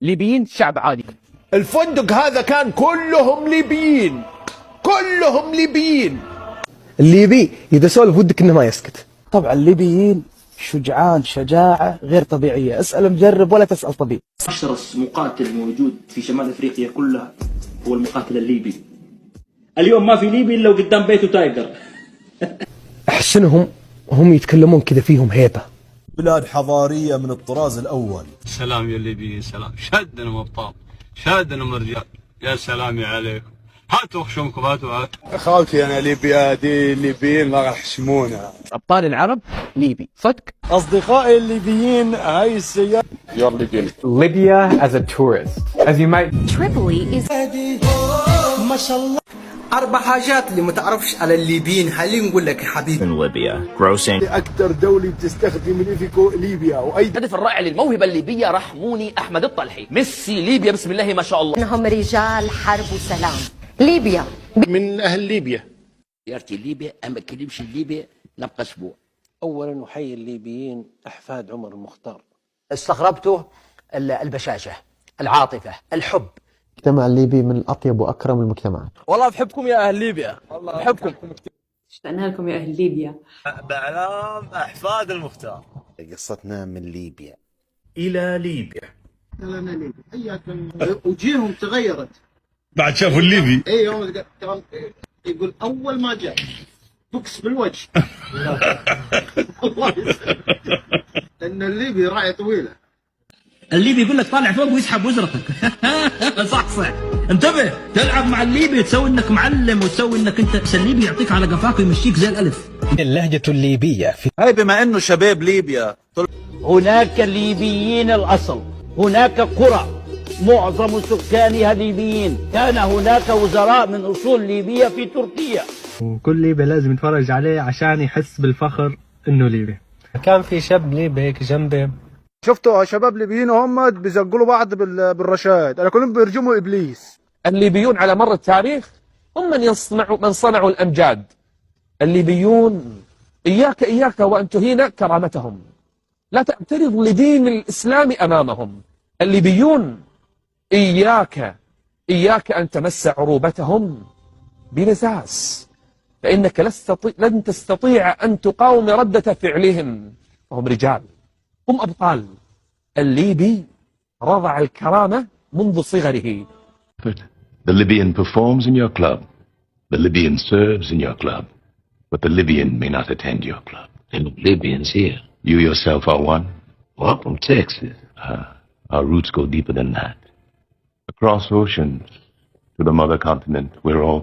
ليبيين شعب عادي. الفندق هذا كان كلهم ليبيين، كلهم ليبيين. الليبي إذا سولف ودك إنه ما يسكت. طبعا الليبيين شجعان شجاعة غير طبيعية، اسأل مجرب ولا تسأل طبيب. أشرس مقاتل موجود في شمال أفريقيا كلها هو المقاتل الليبي. اليوم ما في ليبي إلا وقدام بيته تايجر. أحسنهم هم يتكلمون كذا فيهم هيبة. بلاد حضارية من الطراز الأول. سلام يا الليبيين، سلام. شادنا مبطال، شادنا مرجال. يا سلامي عليكم، هاتوا خشمكم، هاتوا. أخوتي أنا ليبيا دي الليبيين ما راح يحشمونا. أبطال العرب ليبي صدق. أصدقائي الليبيين هاي السيارة. Libya as a tourist. As you might Tripoli is ما شاء الله. 4 حاجات اللي ما تعرفش على الليبيين، خليني نقول لك يا حبيبي. In Libya, grossing. أكثر دولة بتستخدم ليفيكو ليبيا، وأي الهدف الرائع للموهبة الليبية رحموني أحمد الطلحي، ميسي ليبيا بسم الله ما شاء الله. انهم رجال حرب وسلام. ليبيا من أهل ليبيا. يرتي ليبيا أما كلمش ليبيا نبقى أسبوع. أولا نحيي الليبيين أحفاد عمر المختار. استغربته البشاشة، العاطفة، الحب. المجتمع الليبي من أطيب وأكرم المجتمعات. والله بحبكم يا أهل ليبيا، والله بحبكم. اشتقنا لكم يا أهل ليبيا. بأعلام أحفاد المختار. قصتنا من ليبيا إلى ليبيا. لنا ليبيا حياك. وجيههم تغيرت بعد شافوا الليبي. اي يوم كان يقول اول ما جاء بوكس بالوجه. الله يسلمك. لان الليبي راعي طويله. الليبي يقول لك طالع فوق ويسحب وزرتك. صح صح، انتبه. تلعب مع الليبي تسوي انك معلم وتسوي انك انت الليبي يعطيك على قفاك ويمشيك زي الالف. اللهجة الليبية هاي بما إنه شباب ليبيا. هناك ليبيين الأصل، هناك قرى معظم سكانها ليبيين، كان هناك وزراء من أصول ليبية في تركيا. وكل ليبي لازم يتفرج عليه عشان يحس بالفخر إنه ليبي. كان في شاب ليبي هيك جنبي. شفتوا شباب ليبيين هم بيزقلوا بعض بالرشاد، أنا كلهم بيرجموا إبليس. الليبيون على مر التاريخ هم من صنعوا الأمجاد. الليبيون إياك وأن تهين كرامتهم، لا تعترض لدين الإسلام أمامهم. الليبيون إياك أن تمس عروبتهم بمزاز، فإنك لن تستطيع أن تقاوم ردة فعلهم، وهم رجال، هم أبطال. الليبي رضع الكرامة منذ صغره. The Libyan performs in your club. The Libyan serves in your club. But the Libyan may not attend your club. And Libyans here. You yourself are one. Well, from Texas. Our roots go deeper than that. Across oceans to the mother continent, we're all